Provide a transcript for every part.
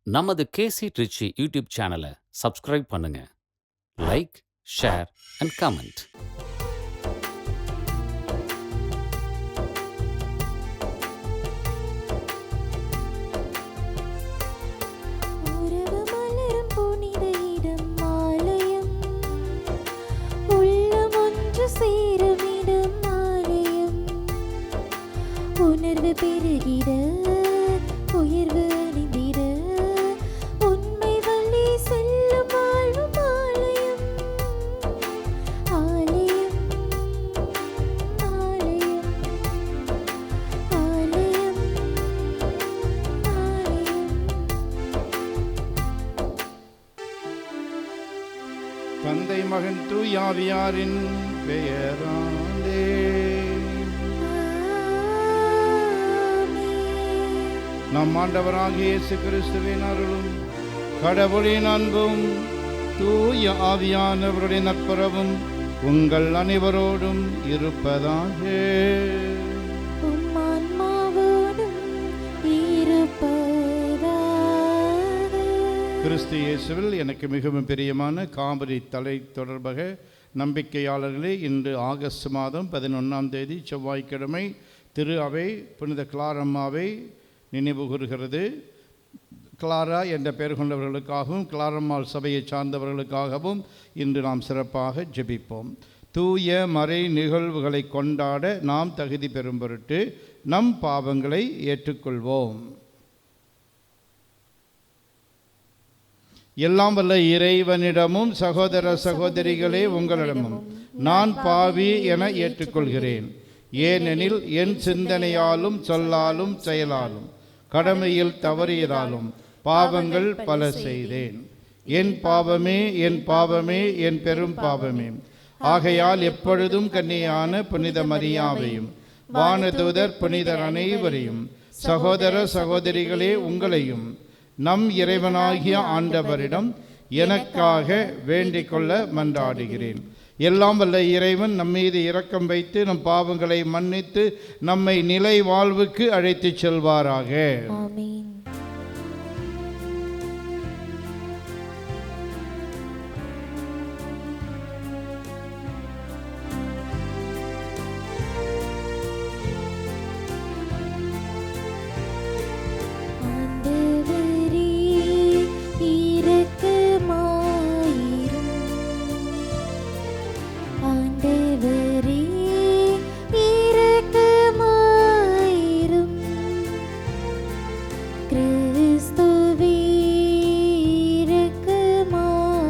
நமது கேசி ட்ரிச்சி யூடியூப் சேனலை சப்ஸ்கிரைப் பண்ணுங்க. Like, share and comment. உறவு மலரும் புனித இடம் ஆலயம், உள்ளம் ஒன்று சேரும் இடம் ஆலயம், உணர்வு பெருகிட உயர்வு அணிந்திட உண்மை வழி செல்லும் வாழ்வும் ஆலயம், ஆலயம், ஆலயம், ஆலயம், ஆலயம். தந்தை மகன் தூயாவியாரின் பெயராலே நம் ஆண்டவராகிய இயேசு கிறிஸ்துவின் அருளும் கடவுளின் அன்பும் தூய ஆவியானவருடைய நட்புறவும் உங்கள் அனைவரோடும் இருப்பதாக. உம் ஆன்மாவோடும் இருப்பதாக. கிறிஸ்து இயேசுவில் எனக்கு மிகவும் பிரியமான காவிரி தலை தொடர்பாக நம்பிக்கையாளர்களே, இன்று ஆகஸ்ட் மாதம் 11ஆம் தேதி செவ்வாய்க்கிழமை திரு அவை புனித கிளாரம்மாவை நினைவு கூறுகிறது. கிளாரா என்ற பெயர் கொண்டவர்களுக்காகவும் கிளாரம்மாள் சபையை சார்ந்தவர்களுக்காகவும் இன்று நாம் சிறப்பாக ஜெபிப்போம். தூய மறை நிகழ்வுகளை கொண்டாட நாம் தகுதி பெறும் பொருட்டு நம் பாவங்களை ஏற்றுக்கொள்வோம். எல்லாம் வல்ல இறைவனிடமும் சகோதர சகோதரிகளே உங்களிடமும் நான் பாவி என ஏற்றுக்கொள்கிறேன். ஏனெனில் என் சிந்தனையாலும் சொல்லாலும் செயலாலும் கடமையில் தவறியதாலும் பாவங்கள் பல செய்தேன். என் பாவமே, என் பாவமே, என் பெரும் பாவமே. ஆகையால் எப்பொழுதும் கன்னியான புனித மரியாவையும் வானதூதர் புனிதர் அனைவரையும் சகோதர சகோதரிகளே உங்களையும் நம் இறைவனாகிய ஆண்டவரிடம் எனக்காக வேண்டிக் கொள்ள மன்றாடுகிறேன். எல்லாம் வல்ல இறைவன் நம்மீது இரக்கம் வைத்து நம் பாவங்களை மன்னித்து நம்மை நிலை வாழ்வுக்கு அழைத்துச் செல்வாராக. ஆமென். ஆண்டவரே இரக்கமாயிரும். ஆண்டவரே இரக்கமாயிரும். கிறிஸ்துவே இரக்கமாயிரும்.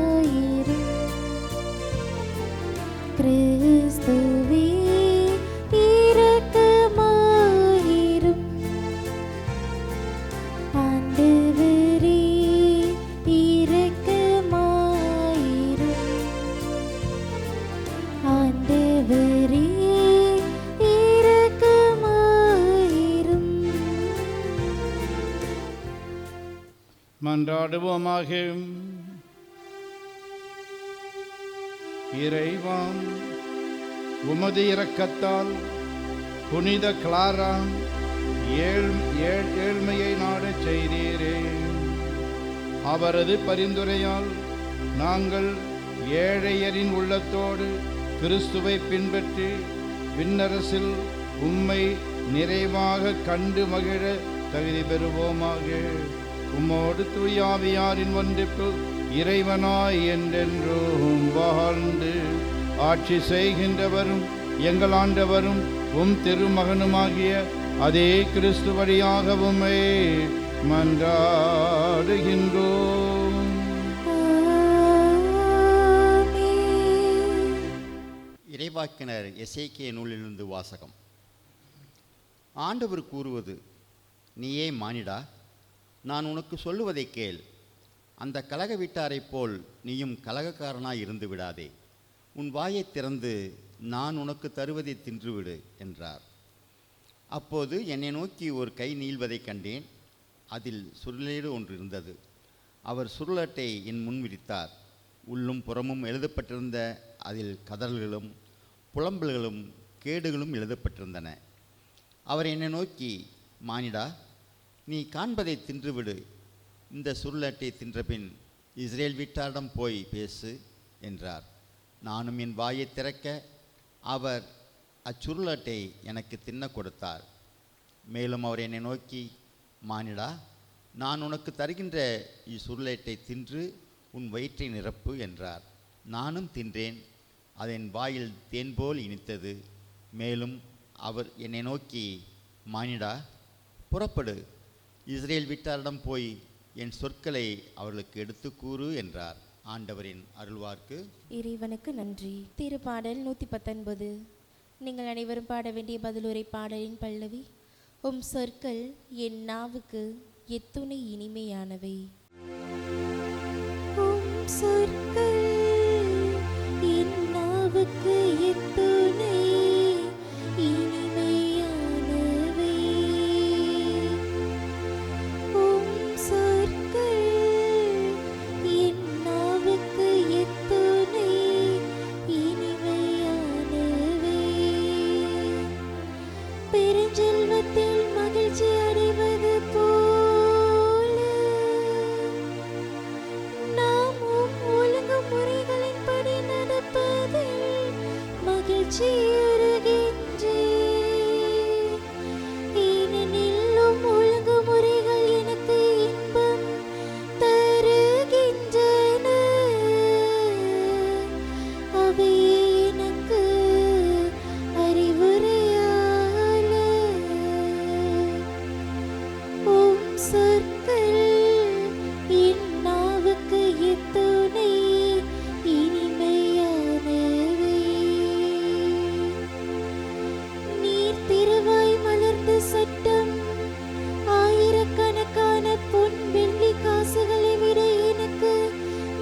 கிறிஸ்துவே இரக்கமாயிரும். ஆண்டவரே இரக்கமாயிரும். ஆண்டவரே இரக்கமாயிரும். மன்றாடுவோமாக. இறைவா, உமது இரக்கத்தால் புனித கிளாரா ஏழ்மையை நாடச் செய்தீரே. அவரது பரிந்துரையால் நாங்கள் ஏழையரின் உள்ளத்தோடு கிறிஸ்துவை பின்பற்றி விண்ணரசில் உம்மை நிறைவாக கண்டு மகிழ தகுதி பெறுவோமாக. உம்மோடு தூயாவியாரின் ஒன்றிப்பு இறைவனாய் என்றென்றும் வாழ்ந்து ஆட்சி செய்கின்றவரும் எங்கள் ஆண்டவரும் உம் திருமகனுமாகிய அதே கிறிஸ்து வழியாக உம்மை மன்றாடுகின்றோம். ஆமென். இறைவாக்கினர் எசேக்கியா நூலிலிருந்து வாசகம். ஆண்டவர் கூறுவது, நீயே மானிடா, நான் உனக்கு சொல்லுவதை கேள். அந்த கலக வீட்டாரைப் போல் நீயும் கலகக்காரனாய் இருந்து விடாதே. உன் வாயைத் திறந்து நான் உனக்கு தருவதை தின்றுவிடு என்றார். அப்போது என்னை நோக்கி ஒரு கை நீள்வதைக் கண்டேன். அதில் சுருளேடு ஒன்று இருந்தது. அவர் சுருளட்டை என் முன் விரித்தார். உள்ளும் புறமும் எழுதப்பட்டிருந்த அதில் கதறல்களும் புலம்பல்களும் கேடுகளும் எழுதப்பட்டிருந்தன. அவர் என்னை நோக்கி, மானிடா, நீ காண்பதை தின்றுவிடு, இந்த சுருளட்டை தின்றபின் இஸ்ரேல் வீட்டாரிடம் போய் பேசு என்றார். நானும் என் வாயை திறக்க அவர் அச்சுருளட்டை எனக்கு தின்ன கொடுத்தார். மேலும் அவர் என்னை நோக்கி, மானிடா, நான் உனக்கு தருகின்ற இச்சுருளட்டை தின்று உன் வயிற்றை நிரப்பு என்றார். நானும் தின்றேன். அதன் வாயில் தேன் போல் இனித்தது. மேலும் அவர் என்னை நோக்கி, மானிடா, புறப்படு, இஸ்ரேல் வீட்டாரிடம் போய் என் சொற்களை அவர்களுக்கு எடுத்து கூறு என்றார். ஆண்டவரின் அருள்வார்க்கு. இறைவனுக்கு நன்றி. திருப்பாடல் 119. நீங்கள் அனைவரும் பாட வேண்டிய பதிலுரை பாடலின் பல்லவி. உம் சொற்கள் என் நாவுக்கு எத்துணை இனிமையானவை. உம் சொற்கள் என் நாவுக்கு எத்துணை இனிமையானவை. உம் சொற்கள் என் நாவுக்கு எத்துணை இனிமையானவை. பெருஞ்செல்வத்தில் மகிழ்ச்சி அடைவது போல நாமும் ஒழுங்குமுறைகளின்படி நடப்பதில் மகிழ்ச்சியுறுகின்றேன். ஏனெனில் உம் ஒழுங்குமுறைகள் எனக்கு இன்பம் தருகின்றன. அவை எனக்கு அறிவுரையால. உம் சொற்கள் என் நாவுக்கு எத்துணை இனிமையானவை. நீர் திருவாய் மலர்ந்த சட்டம் ஆயிரக்கணக்கான பொன் வெள்ளி காசுகளை விட எனக்கு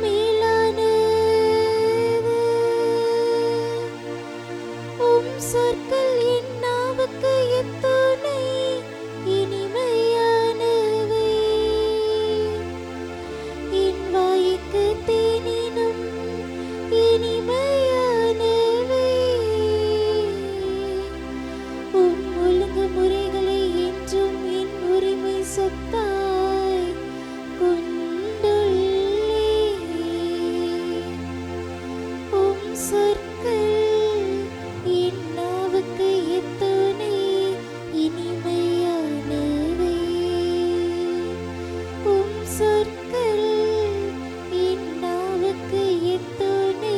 மேலானது. உம் சொற்கள் என் நாவுக்கு எத்துணை இனிமையானவை. என் வாய்க்கு தேனினும் இனிமையானவை. உம் ஒழுங்குமுறைகளை என்றும் என் உரிமை சொத்தாய் கொண்டுள்ளேன். உம் சொற்கள் என் நாவுக்கு எத்துணை இனிமையானவை. உம் சொற்கள் என் நாவுக்கு எத்துணை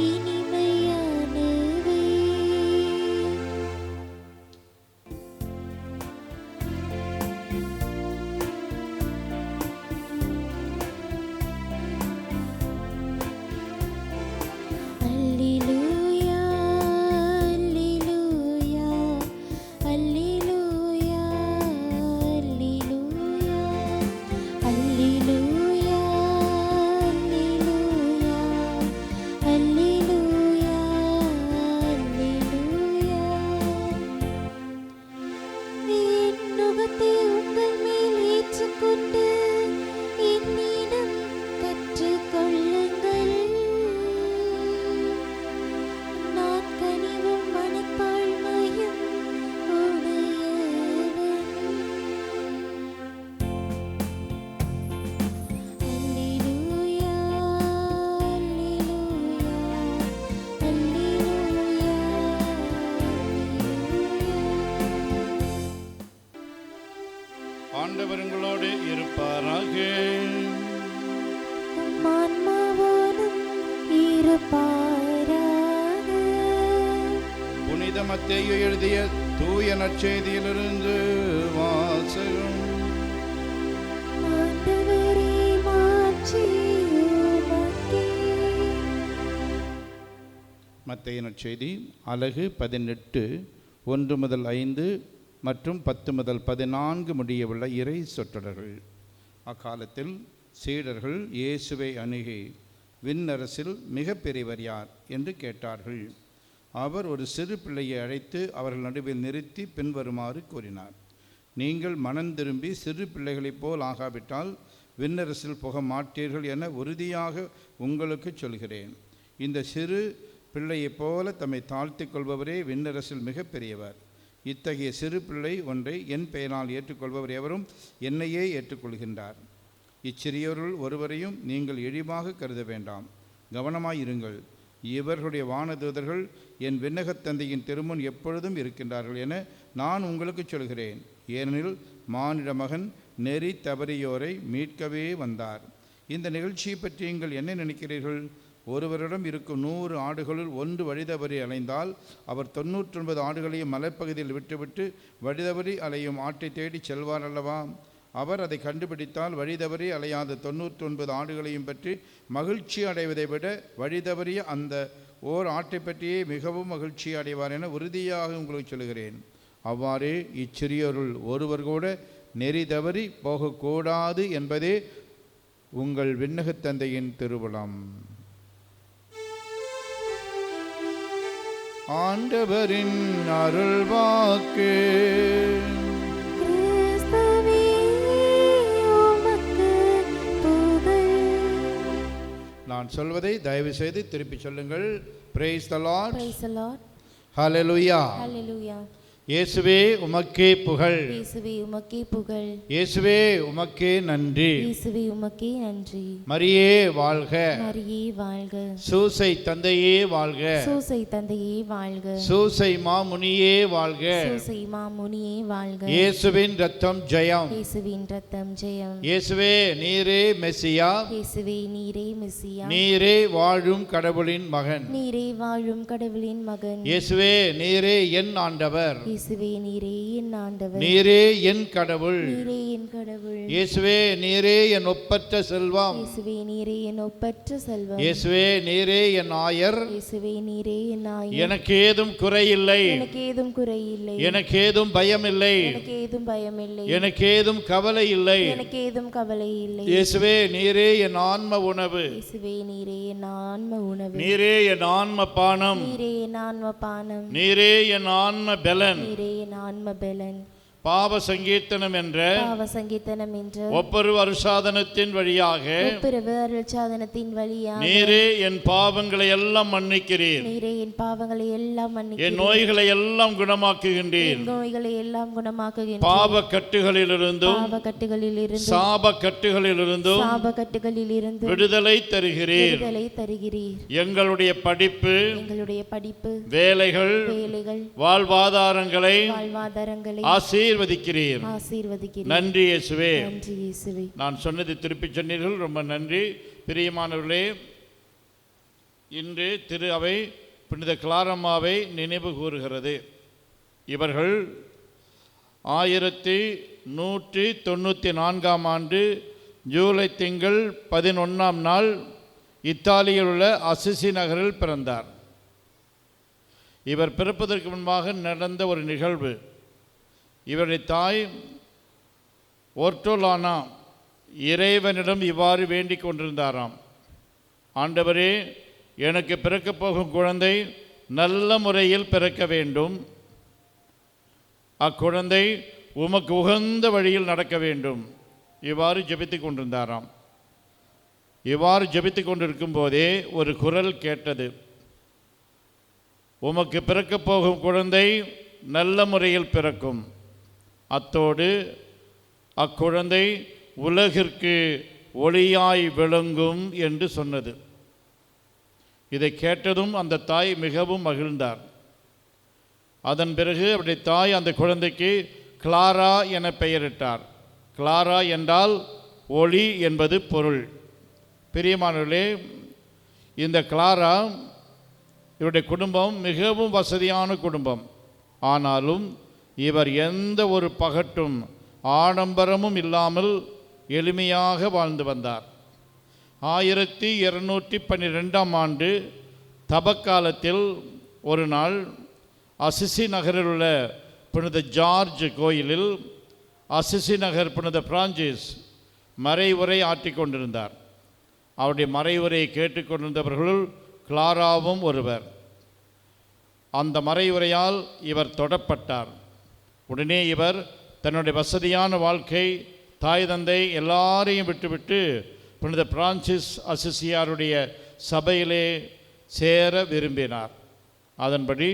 இனிமையானவை. அல்லேலூயா, அல்லேலூயா, அல்லேலூயா, அல்லேலூயா, அல்லேலூயா, அல்லேலூயா, அல்லேலூயா. என் நுகத்தை உங்கள் மேல் ஏற்றுக்கொண்டு என்னிடம் கற்றுக்கொள்ளுங்கள். நான் கனிவும் மனத்தாழ்மையும் உடையவன். அல்லேலூயா, அல்லேலூயா, அல்லேலூயா, அல்லேலூயா. ஆண்டவர் உங்களோடு இருப்பாராக. உம் ஆன்மாவோடும் இருப்பாராக. புனித மத்தேயு எழுதிய தூய நற்செய்தியிலிருந்து வாசகம். ஆண்டவரே, மாட்சி உமக்கே. மத்தேயு நற்செய்தி அலகு 18 1 முதல் 5 மற்றும் 10 முதல் 14 முடியவுள்ள இறை சொற்றொடர்கள். அக்காலத்தில் சீடர்கள் இயேசுவை அணுகி, விண்ணரசில் மிக பெரியவர் யார் என்று கேட்டார்கள். அவர் ஒரு சிறு பிள்ளையை அழைத்து அவர்கள் நடுவில் நிறுத்தி பின்வருமாறு கூறினார். நீங்கள் மனம் திரும்பி சிறு பிள்ளைகளைப் போல் ஆகாவிட்டால் விண்ணரசில் போக மாட்டீர்கள் என உறுதியாக உங்களுக்கு சொல்கிறேன். இந்த சிறு பிள்ளையைப் போல தம்மை தாழ்த்திக் கொள்பவரே விண்ணரசில் மிக பெரியவர். இத்தகைய சிறு பிள்ளை ஒன்றை என் பெயரால் ஏற்றுக்கொள்பவர் எவரும் என்னையே ஏற்றுக்கொள்கின்றார். இச்சிறியோருள் ஒருவரையும் நீங்கள் இழிவாக கருத வேண்டாம். கவனமாயிருங்கள். இவர்களுடைய வானதூதர்கள் என் விண்ணகத் தந்தையின் திருமுன் எப்பொழுதும் இருக்கின்றார்கள் என நான் உங்களுக்கு சொல்கிறேன். ஏனெனில் மானிட மகன் நெறி தவறியோரை மீட்கவே வந்தார். இந்த நிகழ்ச்சியை பற்றி நீங்கள் என்ன நினைக்கிறீர்கள்? ஒருவரிடம் இருக்கும் 100 ஆடுகளுள் ஒன்று வழிதவறி அலைந்தால் அவர் 99 ஆடுகளையும் மலைப்பகுதியில் விட்டுவிட்டு வழிதவறி அலையும் ஆட்டை தேடி செல்வார் அல்லவா? அவர் அதை கண்டுபிடித்தால் வழிதவறி அலையாத 99 ஆடுகளையும் பற்றி மகிழ்ச்சி அடைவதை விட வழிதவறிய அந்த ஓர் ஆட்டை பற்றியே மிகவும் மகிழ்ச்சி அடைவார் என உறுதியாக உங்களுக்கு சொல்கிறேன். அவ்வாறே இச்சிறியோருள் ஒருவர் கூட நெறி தவறி போகக்கூடாது என்பதே உங்கள் விண்ணகத் தந்தையின் திருவுளம். ஆண்டவரின் அருள்வாக்கு. நான் சொல்வதை தயவு செய்து திருப்பி சொல்லுங்கள். Praise the Lord. Praise the Lord. Hallelujah. Hallelujah. இயேசுவே உமக்கே புகழ். இயேசுவே உமக்கே புகழ். இயேசுவே உமக்கே நன்றி. இயேசுவே உமக்கே நன்றி. மரியே வாழ்க. மரியே வாழ்க. சூசை தந்தையே வாழ்க. சூசை தந்தையே வாழ்க. சூசை மாமுனியே வாழ்க. சூசை மாமுனியே வாழ்க. இயேசுவின் ரத்தம் ஜெயம். இயேசுவின் ரத்தம் ஜெயம். இயேசுவே நீரே மெசியா. இயேசுவே நீரே மெசியா. நீரே வாழும் கடவுளின் மகன். நீரே வாழும் கடவுளின் மகன். இயேசுவே நீரே என் ஆண்டவர். இயேசுவே நீரே என் ஆண்டவர். நீரே என் கடவுள். நீரே என் கடவுள். இயேசுவே நீரே என் ஒப்பற்ற செல்வம். இயேசுவே நீரே என் ஒப்பற்ற செல்வம். இயேசுவே நீரே என் ஆயர். இயேசுவே நீரே என் ஆயர். எனக்கு ஏதும் குறையில்லை. எனக்கு ஏதும் குறையில்லை. எனக்கு ஏதும் பயம் இல்லை. எனக்கு ஏதும் பயம் இல்லை. எனக்கு ஏதும் கவலை இல்லை. எனக்கு ஏதும் கவலை இல்லை. இயேசுவே நீரே என் ஆன்ம உணவு. இயேசுவே நீரே என் ஆன்ம உணவு. நீரே என் ஆன்ம பானம். நீரே என் ஆன்ம பானம். நீரே என் ஆன்ம பலன். நீரே என் ஆன்ம பலன். பாவ சங்கீர்த்தனம் என்ற பாவ சங்கீர்த்தனம் என்ற ஒவ்வொரு அருட்சாதனத்தின் வழியாக ஒப்புரவு அருட்சாதனத்தின் வழியாக நீரே என் பாவங்களை எல்லாம் மன்னிக்கிறீர். நீரே என் பாவங்களை எல்லாம் மன்னிக்கிறீர். என் நோய்களை எல்லாம் குணமாக்குகின்றீர். என் நோய்களை எல்லாம் குணமாக்குகின்றீர். பாவ கட்டுகளிலிருந்தும் பாவ கட்டுகளிலிருந்து சாப கட்டுகளிலிருந்தும் சாப கட்டுகளிலிருந்து விடுதலை தருகிறீர். விடுதலை தருகிறீர். எங்களுடைய படிப்பு, எங்களுடைய படிப்பு, வேலைகள், வாழ்வாதாரங்களை வாழ்வாதாரங்களை ஆசீர்வதிக்கிறீர். ஆசீர்வதிக்கிறீர். நன்றி இயேசுவே. நன்றி இயேசுவே. நான் சொன்னதை திருப்பி சொன்னீர்கள், ரொம்ப நன்றி. பிரியமானவர்களே, இன்று திரு அவை புனித கிளாரம்மாவை நினைவு கூறுகிறது. இவர்கள் 1194ஆம் ஆண்டு ஜூலை திங்கள் 11ஆம் நாள் இத்தாலியில் உள்ள அசிசி நகரில் பிறந்தார். இவர் பிறப்பதற்கு முன்பாக நடந்த ஒரு நிகழ்வு. இவருடைய தாய் ஓர்டோலானா இறைவனிடம் இவ்வாறு வேண்டிக் கொண்டிருந்தாராம்: ஆண்டவரே, எனக்கு பிறக்கப் போகும் குழந்தை நல்ல முறையில் பிறக்க வேண்டும். அக்குழந்தை உமக்கு உகந்த வழியில் நடக்க வேண்டும். இவ்வாறு ஜெபித்து கொண்டிருந்தாராம். இவ்வாறு ஜெபித்து கொண்டிருக்கும் போதே ஒரு குரல் கேட்டது: உமக்கு பிறக்கப் போகும் குழந்தை நல்ல முறையில் பிறக்கும். அத்தோடு அக்குழந்தை உலகிற்கு ஒளியாய் விளங்கும் என்று சொன்னது. இதை கேட்டதும் அந்த தாய் மிகவும் மகிழ்ந்தார். அதன் பிறகு அவருடைய தாய் அந்த குழந்தைக்கு கிளாரா என பெயரிட்டார். கிளாரா என்றால் ஒளி என்பது பொருள். பிரியமானவர்களே, இந்த கிளாரா, இவருடைய குடும்பம் மிகவும் வசதியான குடும்பம். ஆனாலும் இவர் எந்த ஒரு பகட்டும் ஆடம்பரமும் இல்லாமல் எளிமையாக வாழ்ந்து வந்தார். 1212ஆம் ஆண்டு தபக்காலத்தில் ஒரு நாள் அசிசி நகரில் உள்ள புனித ஜார்ஜ் கோயிலில் அசிசி நகர் புனித பிரான்சிஸ் மறைவுரை ஆற்றிக் கொண்டிருந்தார். அவருடைய மறைவுரையை கேட்டுக்கொண்டிருந்தவர்களுள் கிளாராவும் ஒருவர். அந்த மறைவுரையால் இவர் தொடப்பட்டார். உடனே இவர் தன்னுடைய வசதியான வாழ்க்கை, தாய் தந்தை எல்லாரையும் விட்டுவிட்டு புனித பிரான்சிஸ் அசிசியாருடைய சபையிலே சேர விரும்பினார். அதன்படி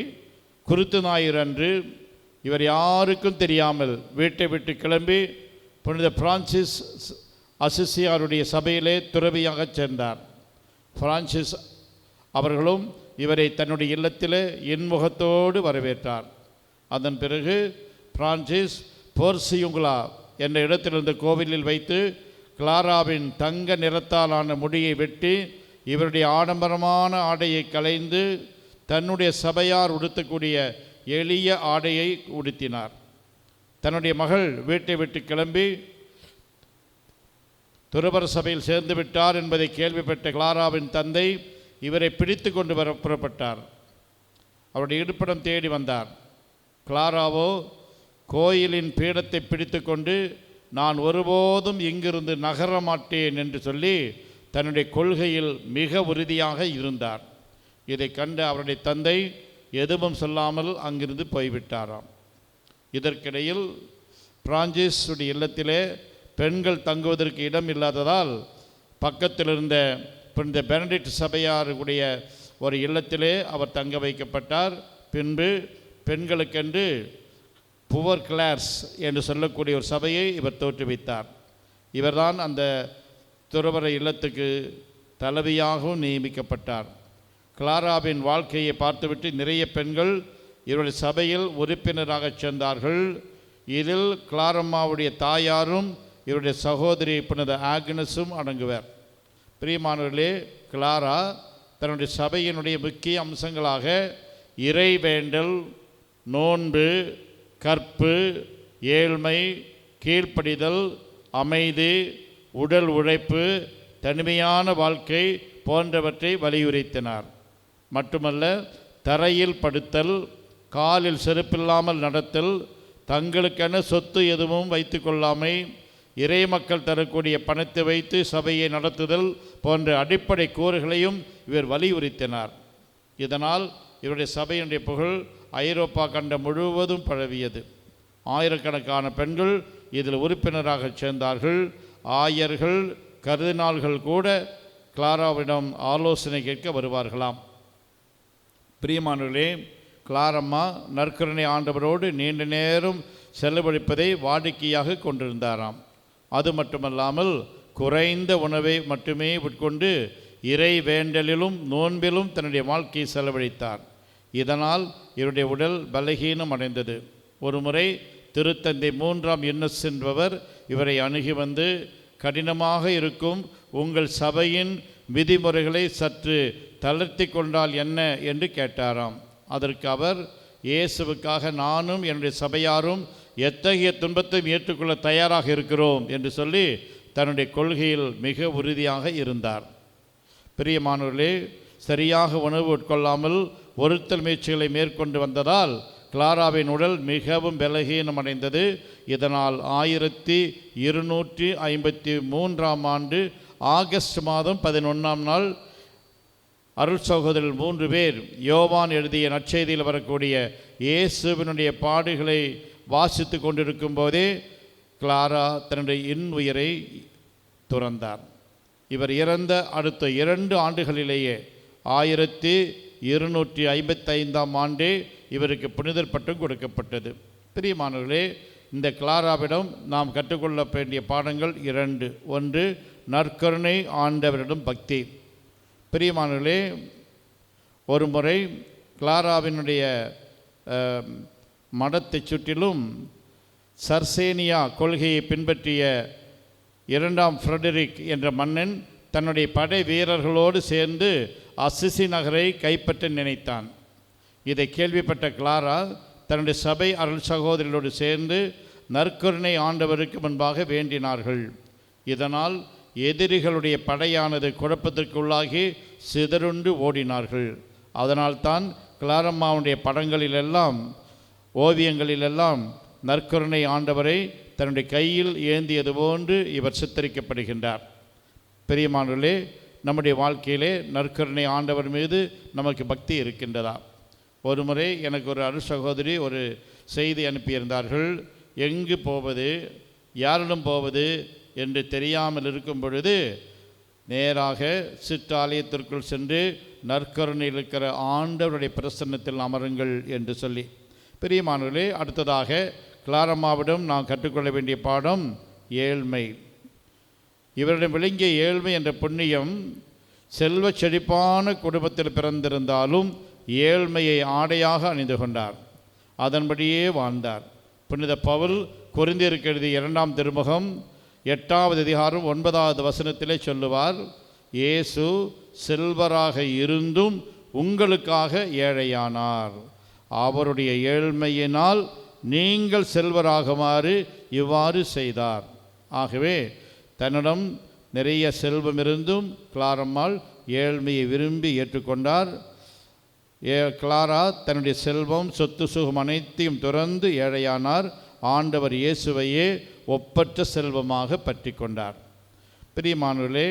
குருத்து ஞாயிறு அன்று இவர் யாருக்கும் தெரியாமல் வீட்டை விட்டு கிளம்பி புனித பிரான்சிஸ் அசிசியாருடைய சபையிலே துறவியாகச் சேர்ந்தார். பிரான்சிஸ் அவர்களும் இவரை தன்னுடைய இல்லத்திலே இன்முகத்தோடு வரவேற்றார். அதன் பிறகு பிரான்சிஸ் போர்சியுங்களா என்ற இடத்திலிருந்த கோவிலில் வைத்து கிளாராவின் தங்க நிறத்தாலான முடியை வெட்டி இவருடைய ஆடம்பரமான ஆடையை களைந்து தன்னுடைய சபையார் உடுத்தக்கூடிய எளிய ஆடையை உடுத்தினார். தன்னுடைய மகள் வீட்டை விட்டு கிளம்பி துறவற சபையில் சேர்ந்து விட்டார் என்பதை கேள்விப்பட்ட கிளாராவின் தந்தை இவரை பிடித்து கொண்டு வர புறப்பட்டார். அவருடைய இருப்பிடம் தேடி வந்தார். கிளாராவோ கோயிலின் பீடத்தை பிடித்து கொண்டு நான் ஒருபோதும் இங்கிருந்து நகர மாட்டேன் என்று சொல்லி தன்னுடைய கொள்கையில் மிக உறுதியாக இருந்தார். இதை கண்டு அவருடைய தந்தை எதுவும் சொல்லாமல் அங்கிருந்து போய்விட்டாராம். இதற்கிடையில் பிரான்சிஸுடைய இல்லத்திலே பெண்கள் தங்குவதற்கு இடம் இல்லாததால் பக்கத்தில் இருந்த புனித பெனடிக்ட் சபையாருடைய ஒரு இல்லத்திலே அவர் தங்க வைக்கப்பட்டார். பின்பு பெண்களுக்கென்று புவர் கிளார்ஸ் என்று சொல்லக்கூடிய ஒரு சபையை இவர் தோற்றுவித்தார். இவர்தான் அந்த துறவற இல்லத்துக்கு தலைவியாகவும் நியமிக்கப்பட்டார். கிளாராவின் வாழ்க்கையை பார்த்துவிட்டு நிறைய பெண்கள் இவருடைய சபையில் உறுப்பினராக சேர்ந்தார்கள். இதில் கிளாரம்மாவுடைய தாயாரும் இவருடைய சகோதரி புனித ஆக்னஸும் அடங்குவர். பிரியமானவர்களே, கிளாரா தன்னுடைய சபையினுடைய முக்கிய அம்சங்களாக இறைவேண்டல், நோன்பு, கற்பு, ஏழ்மை, கீழ்ப்படிதல், அமைதி, உடல் உழைப்பு, தனிமையான வாழ்க்கை போன்றவற்றை வலியுறுத்தினார். மட்டுமல்ல, தரையில் படுத்தல், காலில் செருப்பில்லாமல் நடத்தல், தங்களுக்கென சொத்து எதுவும் வைத்து கொள்ளாமை, இறை மக்கள் தரக்கூடிய பணத்தை வைத்து சபையை நடத்துதல் போன்ற அடிப்படை கூறுகளையும் இவர் வலியுறுத்தினார். இதனால் இவருடைய சபையினுடைய புகழ் ஐரோப்பா கண்டம் முழுவதும் பரவியது. ஆயிரக்கணக்கான பெண்கள் இதில் உறுப்பினராக சேர்ந்தார்கள். ஆயர்கள், கர்தினால்கள் கூட கிளாராவிடம் ஆலோசனை கேட்க வருவார்களாம். பிரியமானவர்களே, கிளாரம்மா நற்கருணை ஆண்டவரோடு நீண்ட நேரம் செலவழிப்பதை வாடிக்கையாக கொண்டிருந்தாராம். அது மட்டுமல்லாமல் குறைந்த உணவை மட்டுமே உட்கொண்டு இறை வேண்டலிலும் நோன்பிலும் தன்னுடைய வாழ்க்கையை செலவழித்தார். இதனால் இவருடைய உடல் பலகீனம் அடைந்தது. ஒரு முறை திருத்தந்தை 3ஆம் இன்னசென்ட் என்பவர் இவரை அணுகி வந்து, கடினமாக இருக்கும் உங்கள் சபையின் விதிமுறைகளை சற்று தளர்த்தி கொண்டால் என்ன என்று கேட்டாராம். அதற்கு அவர், இயேசுவுக்காக நானும் என்னுடைய சபையாரும் எத்தகைய துன்பத்தையும் ஏற்றுக்கொள்ள தயாராக இருக்கிறோம் என்று சொல்லி தன்னுடைய கொள்கையில் மிக உறுதியாக இருந்தார். பிரியமானவர்களே, சரியாக உணவு உட்கொள்ளாமல் ஒருத்தல் முயற்சிகளை மேற்கொண்டு வந்ததால் கிளாராவின் உடல் மிகவும் பலகீனம் அடைந்தது. இதனால் 1253ஆம் ஆண்டு ஆகஸ்ட் மாதம் 11ஆம் நாள் அருள் சகோதரர்கள் 3 பேர் யோவான் எழுதிய நற்செய்தியில் வரக்கூடிய இயேசுவினுடைய பாடுகளை வாசித்து கொண்டிருக்கும் போதே கிளாரா தன்னுடைய இன்னுயிரை துறந்தார். இவர் இறந்த அடுத்த 2 ஆண்டுகளிலேயே 1255ஆம் ஆண்டே இவருக்கு புனிதர் பட்டம் கொடுக்கப்பட்டது. பிரியமானவர்களே, இந்த கிளாராவிடம் நாம் கற்றுக்கொள்ள வேண்டிய பாடங்கள் 2. 1, நற்கருணை ஆண்டவரிடம் பக்தி. பிரியமானவர்களே, ஒரு முறை கிளாராவினுடைய மடத்தை சுற்றிலும் சர்சேனியா கொள்கையை பின்பற்றிய 2ஆம் ஃப்ரெடரிக் என்ற மன்னன் தன்னுடைய படை வீரர்களோடு சேர்ந்து அசிசி நகரை கைப்பற்ற நினைத்தான். இதை கேள்விப்பட்ட கிளாரா தன்னுடைய சபை அருள் சகோதரிகளோடு சேர்ந்து நற்கருணை ஆண்டவருக்கு முன்பாக வேண்டினார்கள். இதனால் எதிரிகளுடைய படையானது குழப்பத்திற்குள்ளாகி சிதறுண்டு ஓடினார்கள். அதனால்தான் கிளாரம்மாவுடைய படங்களிலெல்லாம், ஓவியங்களிலெல்லாம் நற்கருணை ஆண்டவரை தன்னுடைய கையில் ஏந்தியது போன்று இவர் சித்தரிக்கப்படுகின்றார். பிரியமானவர்களே, நம்முடைய வாழ்க்கையிலே நற்கருணை ஆண்டவர் மீது நமக்கு பக்தி இருக்கின்றதா? ஒரு முறை எனக்கு ஒரு அருள் சகோதரி ஒரு செய்தி அனுப்பியிருந்தார்கள். எங்கு போவது, யாரிடம் போவது என்று தெரியாமல் இருக்கும் பொழுது நேராக சிற்றாலயத்திற்குள் சென்று நற்கருணையில் இருக்கிற ஆண்டவருடைய பிரசன்னத்தில் அமருங்கள் என்று சொல்லி. பிரியமானவர்களே, அடுத்ததாக கிளாரம்மாவிடம் நாம் கற்றுக்கொள்ள வேண்டிய பாடம் ஏழ்மை. இவரிடம் விளங்கிய ஏழ்மை என்ற புண்ணியம் செல்வ செழிப்பான குடும்பத்தில் பிறந்திருந்தாலும் ஏழ்மையை ஆடையாக அணிந்து கொண்டார். அதன்படியே வாழ்ந்தார். புனித பவுல் கொரிந்தியருக்கு எழுதிய 2ஆம் திருமுகம் 8வது அதிகாரம் 9வது வசனத்திலே சொல்லுவார், இயேசு செல்வராக இருந்தும் உங்களுக்காக ஏழையானார். அவருடைய ஏழ்மையினால் நீங்கள் செல்வராகுமாறு இவ்வாறு செய்தார். ஆகவே தன்னிடம் நிறைய செல்வம் இருந்தும் கிளாரம்மாள் ஏழ்மையை விரும்பி ஏற்றுக்கொண்டார். கிளாரா தன்னுடைய செல்வம் சொத்து சுகம் அனைத்தையும் துறந்து ஏழையானார். ஆண்டவர் இயேசுவையே ஒப்பற்ற செல்வமாக பற்றி கொண்டார். பிரியமானவர்களே,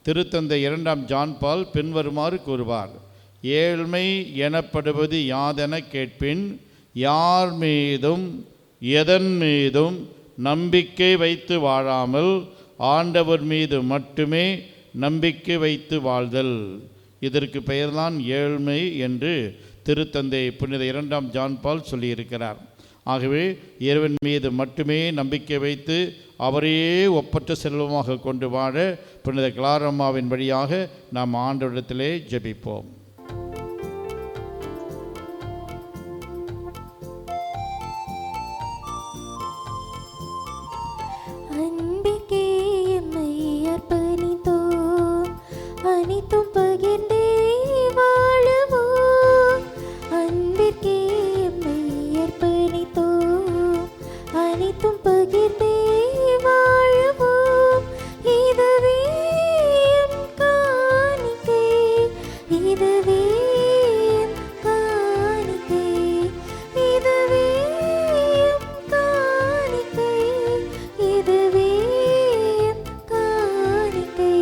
திருத்தந்தை 2ஆம் ஜான் பால் பின்வருமாறு கூறுவார், ஏழ்மை எனப்படுவது யாதென கேட்பின், யார் மீதும் எதன் மீதும் நம்பிக்கை வைத்து வாழாமல் ஆண்டவர் மீது மட்டுமே நம்பிக்கை வைத்து வாழ்தல். இதற்கு பெயர்தான் ஏழ்மை என்று திருத்தந்தை புனித 2ஆம் ஜான் பால் சொல்லியிருக்கிறார். ஆகவே இறைவன் மீது மட்டுமே நம்பிக்கை வைத்து அவரையே ஒப்பற்ற செல்வமாக கொண்டு வாழ புனித கிளாரம்மாவின் வழியாக நாம் ஆண்டவரிடத்திலே ஜெபிப்போம். அனைத்தும் பகிர்ந்தே வாழுவோம், அன்பிற்கே எம்மை அர்ப்பணித்தோம், அனைத்தும் பகிர்ந்தே வாழுவோம். இதுவே எம் காணிக்கை, இதுவே எம் காணிக்கை, இதுவே எம் காணிக்கை, இதுவே எம் காணிக்கை.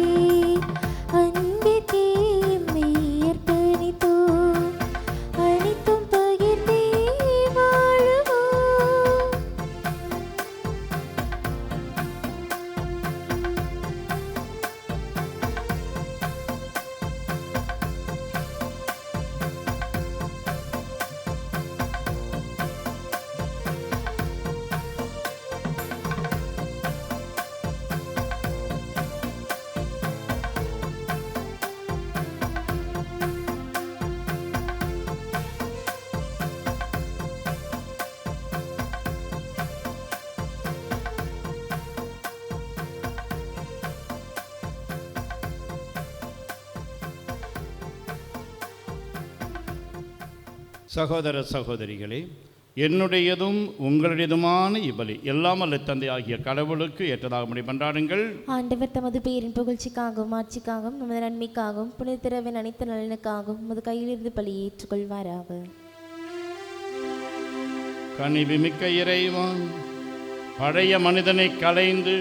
அன்பிற்கே எம்மை அர்ப்பணித்தோம், அனைத்தும் பகிர்ந்தே வாழுவோம். சகோதர சகோதரிகளே, என்னுடையதும் உங்களுடையதுமான இப்பலி எல்லாம் அல்ல தந்தை ஆகிய கடவுளுக்கு ஏற்றதாக முடி பன்றாடுங்கள். ஆண்டவர் தமது பேரின் புகழ்ச்சிக்காகவும் ஆட்சிக்காகவும் நமது நன்மைக்காகவும் புனித திறவின் அனைத்து நலனுக்காகவும் உமது கையிலிருந்து பலியை ஏற்றுக்கொள்வாராக. கனிவுமிக்க இறைவா, பழைய மனிதனை களைந்து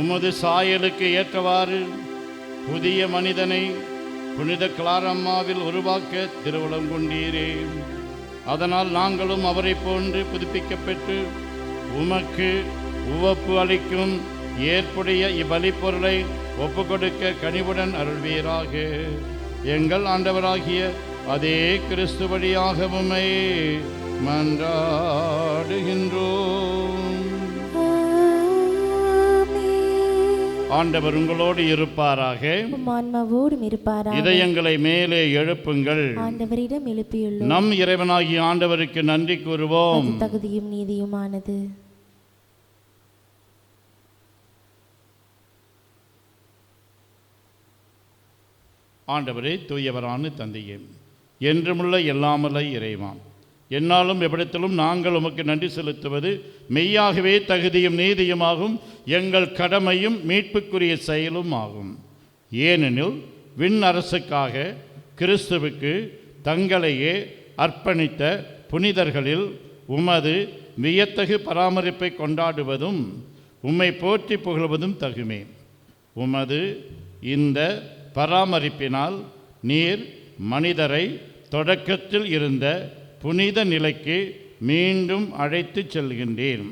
உமது சாயலுக்கு ஏற்றவாறு புதிய மனிதனை புனித கிளாரம்மாவில் உருவாக்க திருவுளம் கொண்டீரே. அதனால் நாங்களும் அவரை போன்று புதுப்பிக்கப்பட்டு உமக்கு உவப்பு அளிக்கும் ஏற்புடைய இப்பலிப்பொருளை ஒப்பு கொடுக்க கனிவுடன் அருள்வீராக. எங்கள் ஆண்டவராகிய அதே கிறிஸ்து வழியாக உம்மை மன்றாடுகின்றோம். ஆண்டவர் உங்களோடு இருப்பாராக, ஆன்மாவோடும் இருப்பாராக. இதயங்களை மேலே எழுப்புங்கள். ஆண்டவரிடம் எழுப்பியுள்ளோம். நம் இறைவனாகிய ஆண்டவருக்கு நன்றி கூறுவோம். அது தகுதியும் நீதியுமானது. ஆண்டவரே, தூயவரான தந்தையே, என்றுமுள்ள எல்லாமல்ல இறைவாம், என்னாலும் எவ்விடத்திலும் நாங்கள் உமக்கு நன்றி செலுத்துவது மெய்யாகவே தகுதியும் நீதியுமாகும், எங்கள் கடமையும் மீட்புக்குரிய செயலும் ஆகும். ஏனெனில் விண் அரசுக்காக கிறிஸ்துவுக்கு தங்களையே அர்ப்பணித்த புனிதர்களில் உமது வியத்தகு பராமரிப்பை கொண்டாடுவதும் உம்மை போற்றி புகழ்வதும் தகுமே. உமது இந்த பராமரிப்பினால் நீர் மனிதரை தொடக்கத்தில் இருந்த புனித நிலைக்கு மீண்டும் அழைத்து செல்கின்றேன்.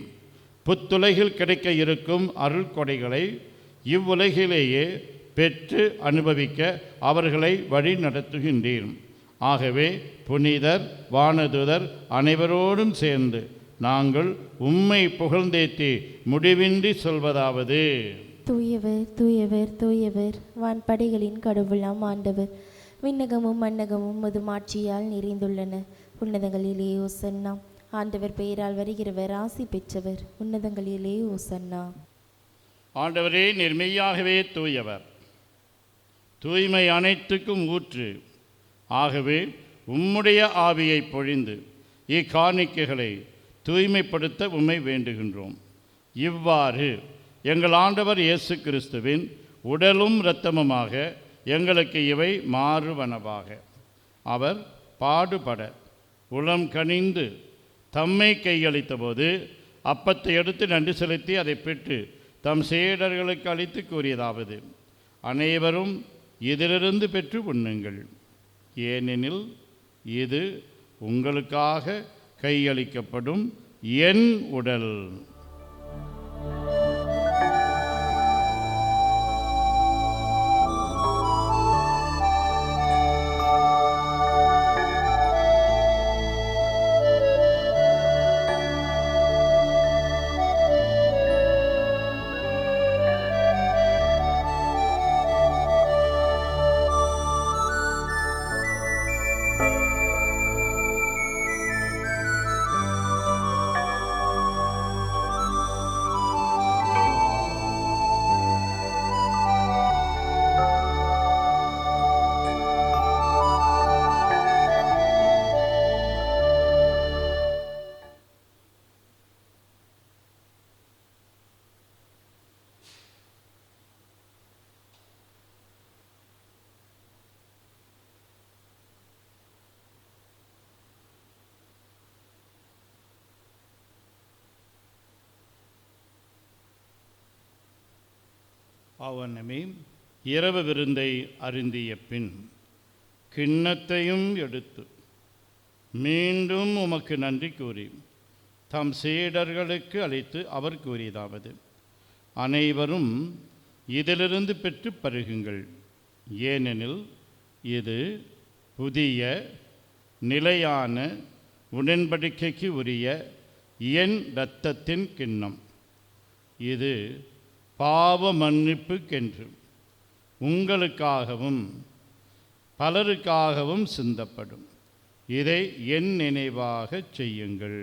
புத்துலகில் கிடைக்க இருக்கும் அருள் கொடைகளை இவ்வுலகிலேயே பெற்று அனுபவிக்க அவர்களை வழி நடத்துகின்றேன். ஆகவே புனிதர் வானதுதர் அனைவரோடும் சேர்ந்து நாங்கள் உம்மை புகழ்ந்தேத்தி முடிவின்றி சொல்வதாவது: தூயவர் தூயவர் தூயவர் வான்படைகளின் கடவுளாம் ஆண்டவர். விண்ணகமும் மண்ணகமும் உமது மாட்சியால் நிறைந்துள்ளன. உன்னதங்களிலே ஓசன்னா. ஆண்டவர் பெயரால் வருகிறவர் ஆசி பெற்றவர். உன்னதங்களிலே ஓசன்னா. ஆண்டவரே, நிர்மையாகவே தூயவர், தூய்மை அனைத்துக்கும் ஊற்று. ஆகவே உம்முடைய ஆவியை பொழிந்து இக்காணிக்கைகளை தூய்மைப்படுத்த உம்மை வேண்டுகின்றோம். இவ்வாறு எங்கள் ஆண்டவர் இயேசு கிறிஸ்துவின் உடலும் இரத்தமுமாக எங்களுக்கு இவை மாறுவனவாக. அவர் பாடுபட உளம் கனிந்து தம்மை கையளித்த போது அப்பத்தை எடுத்து நன்றி செலுத்தி அதை பெற்று தம் சீடர்களுக்கு அளித்து கூறியதாவது: அனைவரும் இதிலிருந்து பெற்று உண்ணுங்கள், ஏனெனில் இது உங்களுக்காக கையளிக்கப்படும் என் உடல். அவனமே இரவு விருந்தை அருந்திய பின் கிண்ணத்தையும் எடுத்து மீண்டும் உமக்கு நன்றி கூறி தம் சீடர்களுக்கு அளித்து அவர் கூறியதாவது: அனைவரும் இதிலிருந்து பெற்று பருகுங்கள், ஏனெனில் இது புதிய நிலையான உடன்படிக்கைக்கு உரிய என் இரத்தத்தின் கிண்ணம். இது பாவ மன்னிப்புக்கென்று உங்களுக்காகவும் பலருக்காகவும் சிந்தப்படும். இதை என் நினைவாக செய்யுங்கள்.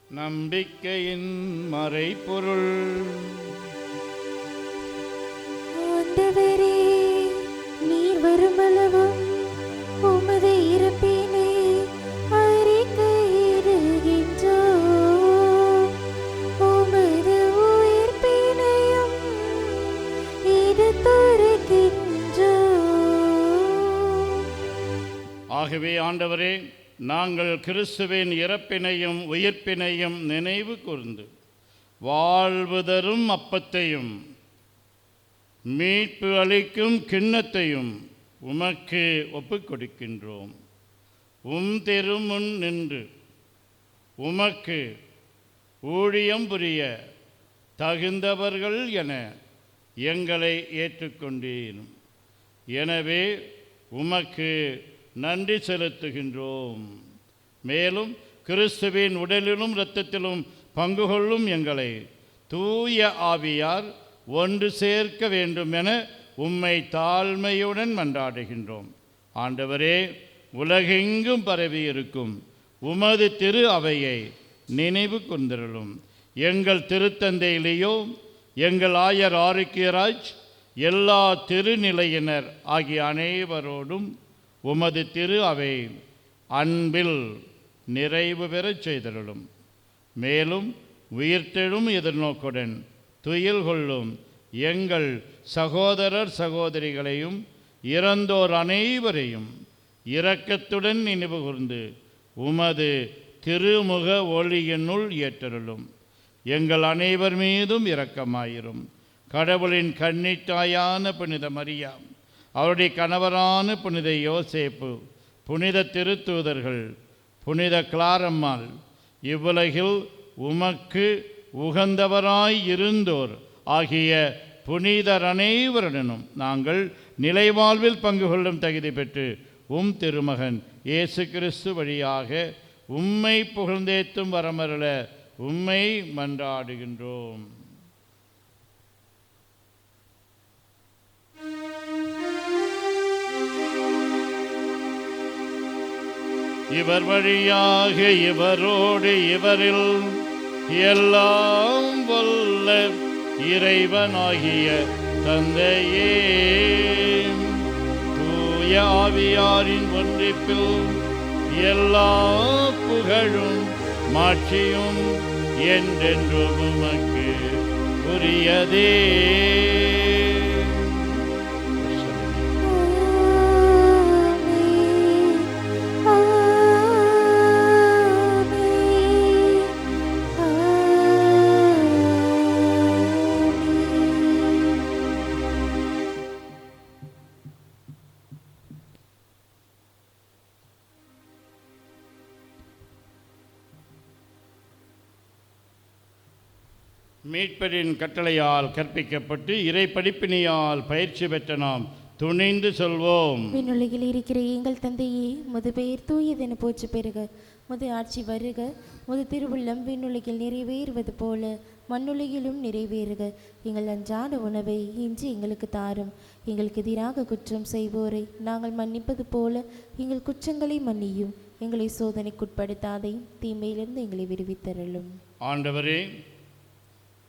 நம்பிக்கையின் மறைபொருள். ஆண்டவரே, நீர் வருமளவும் உமது இறப்பினை அறிக்கையிடுகின்றோம், உமது உயிர்ப்பினையும் எடுத்துரைக்கின்றோம். ஆகவே ஆண்டவரே, நாங்கள் கிறிஸ்துவின் இறப்பினையும் உயிர்ப்பினையும் நினைவு கூர்ந்து வாழ்வு தரும் அப்பத்தையும் மீட்பு அளிக்கும் கிண்ணத்தையும் உமக்கு ஒப்புக் கொடுக்கின்றோம். திருமுன் நின்று உமக்கு ஊழியம் புரிய தகுந்தவர்கள் என எங்களை ஏற்றுக்கொண்டீர். எனவே உமக்கு நன்றி செலுத்துகின்றோம். மேலும் கிறிஸ்துவின் உடலிலும் இரத்தத்திலும் பங்கு கொள்ளும் எங்களை தூய ஆவியார் ஒன்று சேர்க்க வேண்டும் என உம்மை தாழ்மையுடன் மன்றாடுகின்றோம். ஆண்டவரே, உலகெங்கும் பரவியிருக்கும் உமது திரு அவையை நினைவு கொண்டிருளும். எங்கள் திருத்தந்தை லியோ, எங்கள் ஆயர் ஆரோக்கியராஜ், எல்லா திருநிலையினர் ஆகிய அனைவரோடும் உமது திரு அவை அன்பில் நிறைவு பெறச் செய்தருளும். மேலும் உயிர்த்தெழும் எதிர்நோக்குடன் துயில் கொள்ளும் எங்கள் சகோதரர் சகோதரிகளையும் இறந்தோர் அனைவரையும் இரக்கத்துடன் நினைவு கூர்ந்து உமது திருமுக ஒளியினுள் ஏற்றருளும். எங்கள் அனைவர் மீதும் இரக்கமாயிரும். கடவுளின் கன்னித்தாயான புனித மரியா, அவருடைய கணவரான புனித யோசேப்பு, புனித திருத்தூதர்கள், புனித கிளாரம்மாள், இவ்வுலகில் உமக்கு உகந்தவராய் இருந்தோர் ஆகிய புனிதர் அனைவருடனும் நாங்கள் நிலைவாழ்வில் பங்கு கொள்ளும் தகுதி பெற்று திருமகன் இயேசு கிறிஸ்து வழியாக உம்மை புகழ்ந்தேத்தும் வரமருள உம்மை மன்றாடுகின்றோம். இவர் வழியாக இவரோடு இவரில் எல்லாம் வல்ல இறைவனாகிய தந்தையே, தூய ஆவியாரின் ஒன்றிப்பில் எல்லா புகழும் மாட்சியும் என்றென்றும் உமக்கு உரியதே. மீட்பரின் கட்டளையால் கற்பிக்கப்பட்டு இறை படிப்பினையால் பயிற்சி பெற்ற நாம் துணிந்து சொல்வோம். விண்ணுலகில் இருக்கிற எங்கள் தந்தையே, முது பெயர் தூயதென போற்று பெறுக. முது ஆட்சி வருக. முது திருவுள்ளம் விண்ணுலகில் நிறைவேறுவது போல மண்ணுலகிலும் நிறைவேறுக. எங்கள் அன்றாட உணவை இன்று எங்களுக்கு தாரும். எங்களுக்கு எதிராக குற்றம் செய்வோரை நாங்கள் மன்னிப்பது போல எங்கள் குற்றங்களை மன்னியும். எங்களை சோதனைக்குட்படுத்தாதையும் தீமையிலிருந்து எங்களை விடுவித்தருளும். ஆண்டவரே,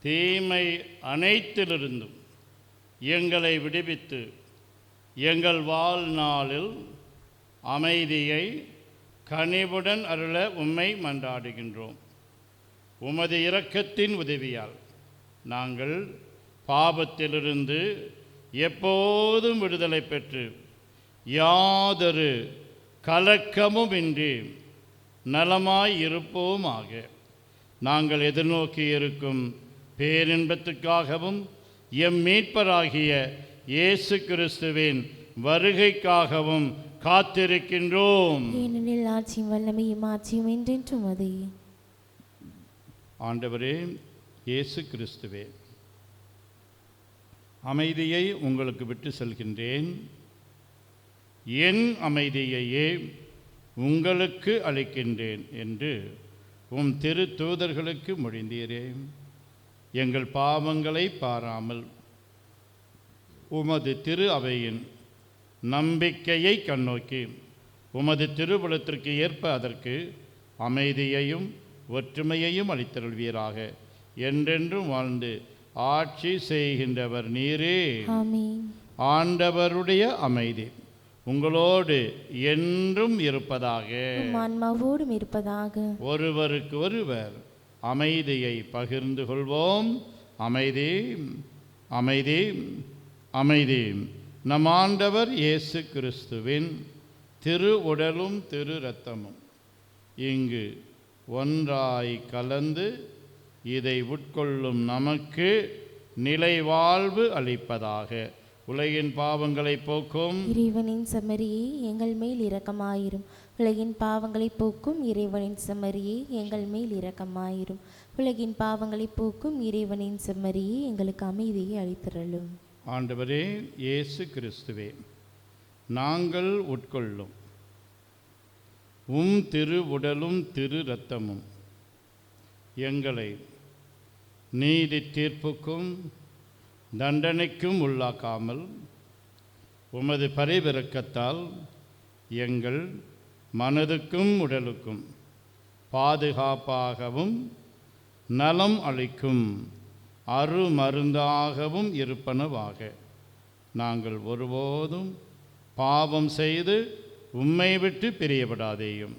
தீமை அனைத்திலிருந்தும் எங்களை விடுவித்து எங்கள் வாழ்நாளில் அமைதியை கனிவுடன் அருள உம்மை மன்றாடுகின்றோம். உமது இரக்கத்தின் உதவியால் நாங்கள் பாவத்திலிருந்து எப்போதும் விடுதலை பெற்று யாதொரு கலக்கமுமின்றி நலமாய் இருப்போமாக. நாங்கள் எதிர்நோக்கி இருக்கும் பேரின்பத்துக்காகவும் எம் மீட்பராகிய இயேசு கிறிஸ்துவின் வருகைக்காகவும் காத்திருக்கின்றோம். ஏனெனில் ஆட்சியும் வல்லமையும் ஆட்சியும் என்றென்றும் அதே. ஆண்டவரே இயேசு கிறிஸ்துவே, அமைதியை உங்களுக்கு விட்டு செல்கின்றேன். என் அமைதியையே உங்களுக்கு அளிக்கின்றேன் என்று உம் திரு தூதர்களுக்கு மொழிந்தீரே. எங்கள் பாவங்களை பாராமல் உமது திரு அவையின் நம்பிக்கையை கண்ணோக்கி உமது திருவுளத்திற்கு ஏற்ப அதற்கு அமைதியையும் ஒற்றுமையையும் அளித்தருள்வீராக. என்றென்றும் வாழ்ந்து ஆட்சி செய்கின்றவர் நீரே. ஆமென். ஆண்டவருடைய அமைதி உங்களோடு என்றும் இருப்பதாக. ஆன்மாவோடும் இருப்பதாக. ஒருவருக்கு ஒருவர் அமைதியை பகிர்ந்து கொள்வோம். அமைதி, அமைதி, அமைதி. நம் ஆண்டவர் இயேசு கிறிஸ்துவின் திரு உடலும் திரு இரத்தமும் இங்கு ஒன்றாய் கலந்து இதை உட்கொள்ளும் நமக்கு நிலை வாழ்வு அளிப்பதாக. உலகின் பாவங்களை போக்கும் இறைவனின் செம்மறியே எங்கள் மேல் இரக்கமாயிரும். உலகின் பாவங்களை போக்கும் இறைவனின் செம்மறியே எங்கள் மேல் இரக்கமாயிரும். உலகின் பாவங்களை போக்கும் இறைவனின் செம்மறியே எங்களுக்கு அமைதியை அளித்தருளும். ஆண்டவரே இயேசு கிறிஸ்துவே, நாங்கள் உட்கொள்ளும் திரு உடலும் திரு இரத்தமும் எங்களை நீதி தீர்ப்புக்கும் தண்டனைக்கும் உள்ளாக்காமல் உமது பரிவிரக்கத்தால் எங்கள் மனதுக்கும் உடலுக்கும் பாதுகாப்பாகவும் நலம் அளிக்கும் அருமருந்தாகவும் இருப்பனவாக. நாங்கள் ஒருபோதும் பாவம் செய்து உம்மை விட்டு பிரியப்படாதேயும்.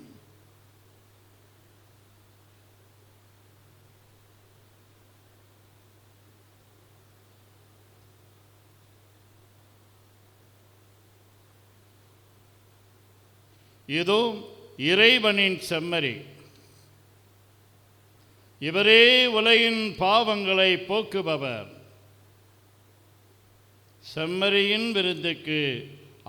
இதோ இறைவனின் செம்மறி, இவரே உலகின் பாவங்களை போக்குபவர். செம்மறியின் விருந்துக்கு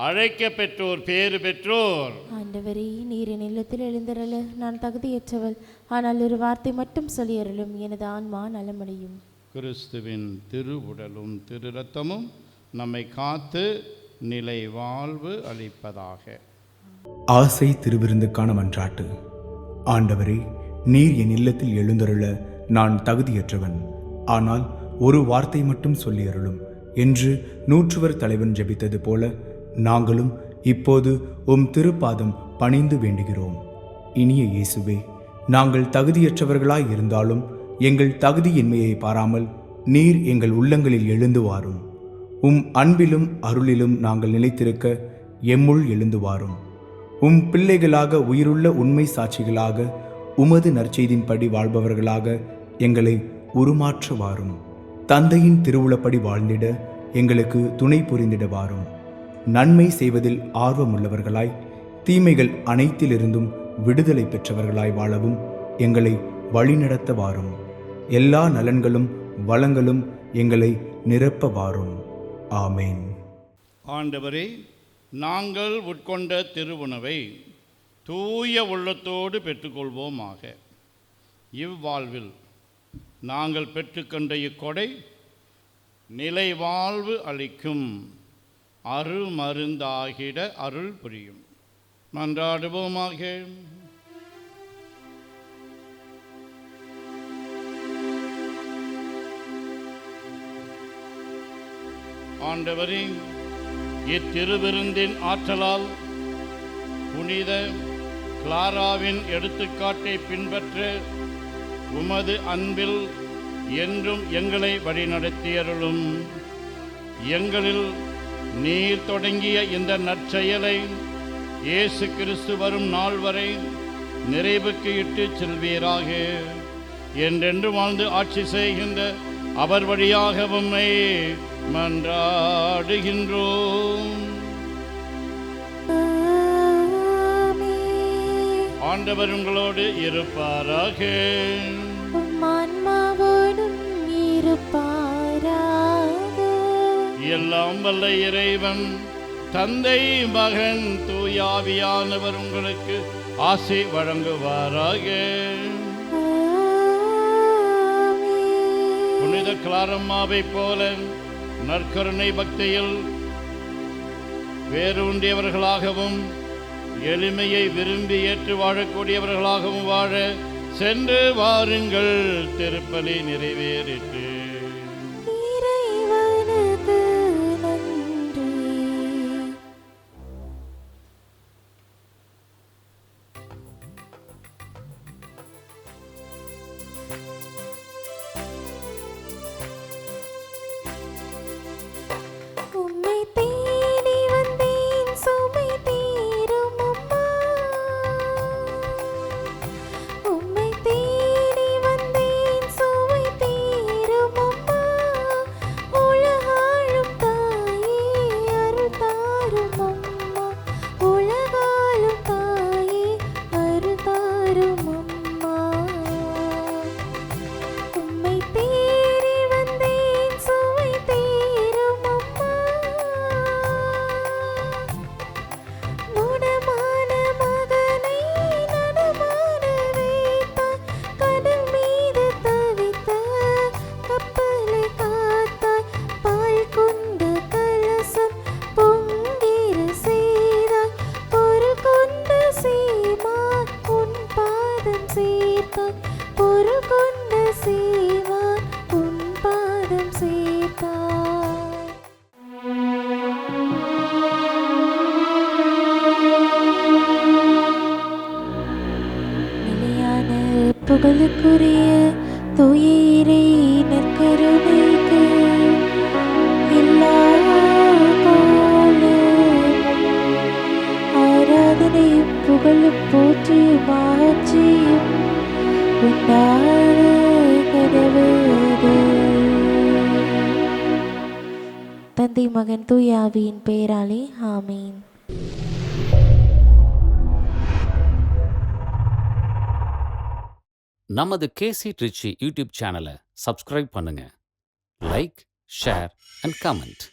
அழைக்க பெற்றோர் பேறு பெற்றோர். ஆண்டவரே, நீர் என் இல்லத்தில் எழுந்தருள நான் தகுதியற்றவள். ஆனால் ஒரு வார்த்தை மட்டும் சொல்லி அருளும், எனது ஆன்மா நலமடையும். கிறிஸ்துவின் திருவுடலும் திரு இரத்தமும் நம்மை காத்து நிலை வாழ்வு அளிப்பதாக. ஆசை திருவிருந்துக்கான மன்றாட்டு. ஆண்டவரே, நீர் என் இல்லத்தில் எழுந்தருள நான் தகுதியற்றவன். ஆனால் ஒரு வார்த்தை மட்டும் சொல்லி அருளும் என்று நூற்றுவர் தலைவன் ஜெபித்தது போல நாங்களும் இப்போது உம் திருப்பாதம் பணிந்து வேண்டுகிறோம். இனிய இயேசுவே, நாங்கள் தகுதியற்றவர்களாய் இருந்தாலும் எங்கள் தகுதியின்மையை பாராமல் நீர் எங்கள் உள்ளங்களில் எழுந்து வாரும். உம் அன்பிலும் அருளிலும் நாங்கள் நிலைத்திருக்க எம்முள் எழுந்து வாரும். உம் பிள்ளைகளாக, உயிருள்ள உண்மை சாட்சிகளாக, உமது நற்செய்தின்படி வாழ்பவர்களாக எங்களை உருமாற்ற வாரும். தந்தையின் திருவுளப்படி வாழ்ந்திட எங்களுக்கு துணை புரிந்திட வாரும். நன்மை செய்வதில் ஆர்வமுள்ளவர்களாய், தீமைகள் அனைத்திலிருந்தும் விடுதலை பெற்றவர்களாய் வாழவும் எங்களை வழிநடத்த வாரும். எல்லா நலன்களும் வளங்களும் எங்களை நிரப்ப வாரும். ஆமேன். ஆண்டவரே, நாங்கள் உட்கொண்ட திருவுணவை தூய உள்ளத்தோடு பெற்றுக்கொள்வோமாக. இவ்வாழ்வில் நாங்கள் பெற்றுக்கொண்ட இக்கொடை நிலை வாழ்வு அளிக்கும் அருமருந்தாகிட அருள் புரியும். மன்றாடுவோமாக. ஆண்டவரே, இத்திருவிருந்தின் ஆற்றலால் புனித கிளாராவின் எடுத்துக்காட்டை பின்பற்ற உமது அன்பில் என்றும் எங்களை வழிநடத்தியருளும். எங்களில் நீர் தொடங்கிய இந்த நற்செயலை இயேசு கிறிஸ்து வரும் நாள் வரை நிறைவுக்கு இட்டு செல்வீராக. என்றென்று வாழ்ந்து ஆட்சி செய்கின்ற அவர் வழியாக உம்மை மன்றாடுகின்றோம். ஆண்டவர் உங்களோடு இருப்பாராக. எல்லாம் வல்ல இறைவன் தந்தை, மகன், தூயாவியானவர் உங்களுக்கு ஆசி வழங்குவாராக. புனித கிளாரம்மாவை போல நற்கருணை பக்தியில் வேரூன்றியவர்களாகவும் எளிமையை விரும்பி ஏற்று வாழக்கூடியவர்களாகவும் வாழ சென்று வாருங்கள். திருப்பலி நிறைவேறிற்று. புகழுக்குரிய தூய இறை நற்கருணை ஆராதனையும் புகழும் போற்றியும் ஆட்சியும் உண்டாக கடவுது. தந்தை மகன் தூய ஆவியின் பெயராலே ஆமீன். நமது கேசி ட்ரிச்சி யூடியூப் சேனலை சப்ஸ்கிரைப் பண்ணுங்க. Like, share and comment.